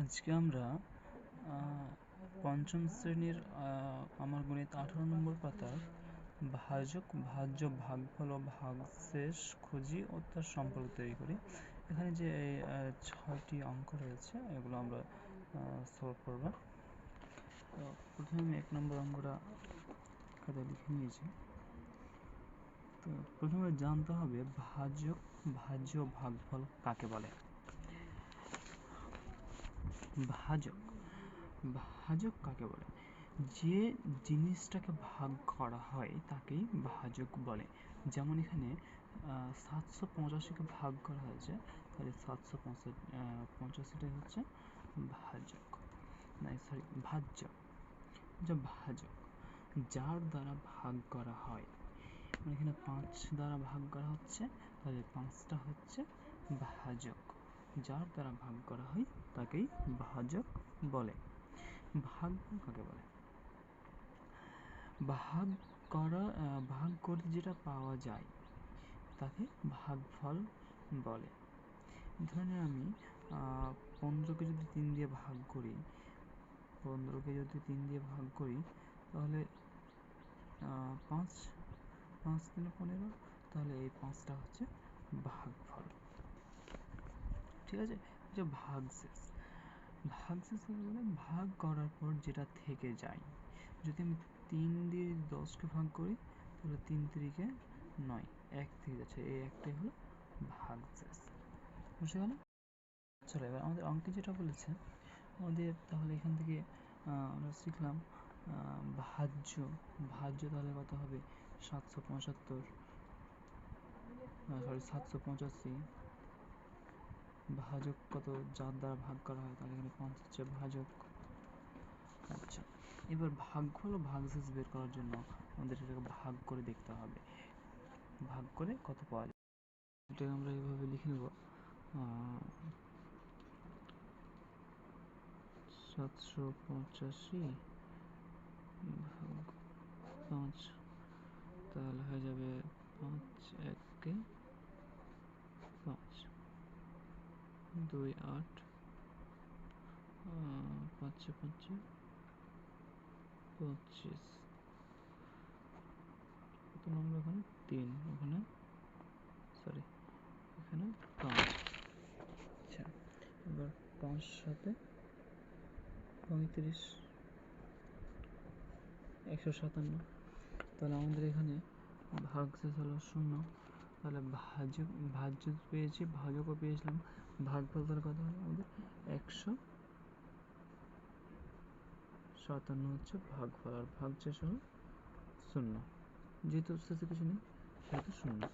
আজকে আমরা পঞ্চম শ্রেণীর আমার গণিত 18 নম্বর পাতার ভাজক, ভাজ্য, ভাগফল ও ভাগশেষ খুঁজি ও তার সম্পর্ক তৈরি করি। এখানে যে 6টি অঙ্ক রয়েছে এগুলো আমরা সলভ করব। তো প্রথমে আমি 1 নম্বর অঙ্কটা খাতায় লিখে নিয়েছি। তো প্রথমে জানতে হবে ভাজক, ভাজ্য, ভাগফল কাকে বলে। ভাজক কাকে বলে? যে জিনিসটাকে ভাগ করা হয় তাকেই ভাজক বলে। যেমন এখানে 785কে ভাগ করা হয়েছে, তাহলে 785টাই হচ্ছে ভাজক, ভাজ্য। ভাজক যার দ্বারা ভাগ করা হয়, মানে এখানে 5 দ্বারা ভাগ করা হচ্ছে, তাহলে 5টা হচ্ছে ভাজক। যার দ্বারা ভাগ করা হয় তাকেই ভাজক বলে। ভাগফল কাকে বলে? ভাগ করে যেটা পাওয়া যায় তাকে ভাগফল বলে। ধরে আমি 15কে যদি 3 দিয়ে ভাগ করি, তাহলে 5 3 15, তাহলে এই 5টা হচ্ছে ভাগফল। ঠিক আছে, যে ভাগশেষ কাকে বলে? ভাগ করার পর যেটা থেকে যায়। যদি আমি 3 দিয়ে 10কে ভাগ করি, তাহলে 3 3-কে 9, 1 থেকে যাচ্ছে, এই একটাই হলো ভাগশেষ। বুঝতে গেল? চলো এবার আমাদের অঙ্কে যেটা বলেছে আমাদের, তাহলে এখান থেকে আমরা শিখলাম ভাজ্য। তাহলে কত হবে? 785। ভাজক কত? যার দ্বারা ভাগ করা হয়, তাহলে এখানে 5 হচ্ছে ভাজক। আচ্ছা, এবার ভাগফল ও ভাগশেষ বের করার জন্য আমাদের এটাকে ভাগ করে দেখতে হবে, ভাগ করে কত পাওয়া যায়। এটাকে আমরা এইভাবে লিখে নেব, 785 ভাগ 5, তাহলে হয়ে যাবে 5 1-কে 5, 2 8, 5 5 25। কত নম্বর এখানে? 3, ওখানে সরি এখানে 5। আচ্ছা, এবার 5 7 35, 157। তাহলে আমাদের এখানে ভাগশেষ হলো 0। তাহলে ভাজ্য পেয়েছি, ভাজকও পেয়েছিলাম, ভাগফল তাহলে কত হলো আমাদের? 157 হচ্ছে ভাগফল, আর ভাগশেষ হলো 0। যেহেতু শেষে কিছু নেই সেহেতু 0,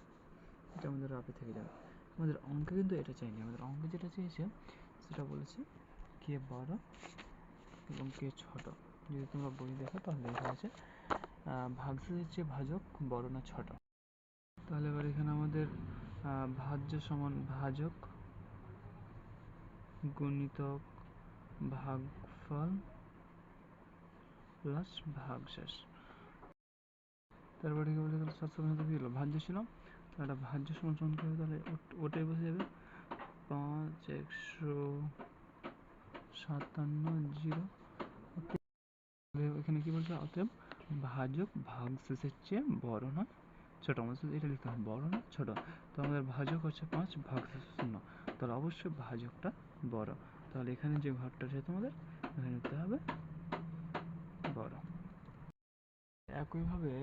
এটা আমাদের রাপে থেকে যাবে। আমাদের অঙ্কে কিন্তু এটা চাইনি, আমাদের অঙ্কে যেটা চেয়েছে সেটা বলেছে কে বড় এবং কে ছোট। যদি তোমরা বই দেখো তাহলে দেখা আছে ভাগশেষের চেয়ে ভাজক বড় না ছোট। তাহলে এবার এখানে আমাদের ভাজ্য সমান ভাজক গুণিতক ভাগফল প্লাস ভাগশেষ। তারপরে কি বলে গেল? 755 কি হলো? ভাজ্য ছিল, তাহলে ভাজ্য সমান কি হবে? তাহলে ওটাই বসে যাবে, 5 157 0। এখানে কি বলছে? অতএব ভাজক ভাগশেষের চেয়ে বড় না ছোট। আমাদের এটা লিখতে হবে, বড় না ছোট। তো আমাদের ভাজক হচ্ছে 5, ভাগশেষ 0, তাহলে অবশ্যই ভাজকটা বড়। তাহলে এখানে যে ঘরটা আছে তোমাদের এখানে নিতে হবে বড়। একইভাবে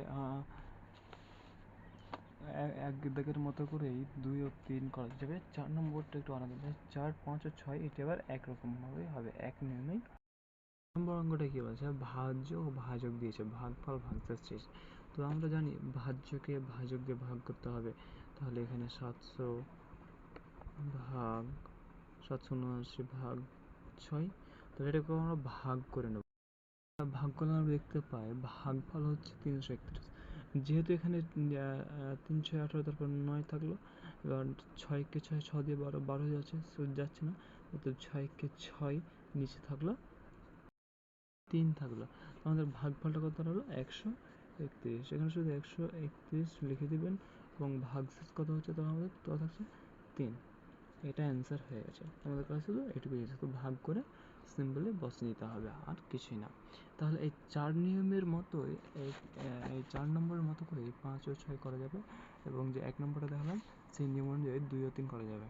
এক দাগের মতো করেই 2 ও 3 করা যাবে। 4 নম্বরটা একটু আলাদা, 4 5 ও 6 এটা এবার একরকম ভাবেই হবে, এক নিয়মেই। নম্বর অঙ্কটা কি বলছে? ভাজ্য ও ভাজক দিয়েছে, ভাগফল ভাগশেষ চেয়েছে। তো আমরা জানি ভাজ্যকে ভাজক দিয়ে ভাগ করতে হবে, তাহলে এখানে 700 ভাগ 779 ভাগ 6, তাহলে এটাকে আমরা ভাগ করে নেব। ভাগ করলে আমরা দেখতে পাই ভাগফল হচ্ছে 331। যেহেতু এখানে 318, তারপর 9 থাকলো, এবার 6-কে 6 6 দিয়ে 12 হয়ে যাচ্ছে, যাচ্ছে না, অর্থাৎ 6-কে 6 নিচে থাকলো, 3 থাকলো। আমাদের ভাগফলটা কত হলো? 131। এখানে শুধু 131 লিখে দিবেন এবং ভাগশেষ কত হচ্ছে তখন আমাদের কত থাকছে? 3। এটা অ্যান্সার হয়ে গেছে। আমাদের কাছে শুধু এটুকুই আছে, তো ভাগ করে সিম্বলে বসিয়ে দিতে হবে, আর কিছুই না। তাহলে এই 4 নিয়মের মতোই এই 4 নম্বরের মতো করেই 5 ও 6 করা যাবে, এবং যে 1 নম্বরে দেখালাম সেই নিয়ম অনুযায়ী 2 ও 3 করা যাবে।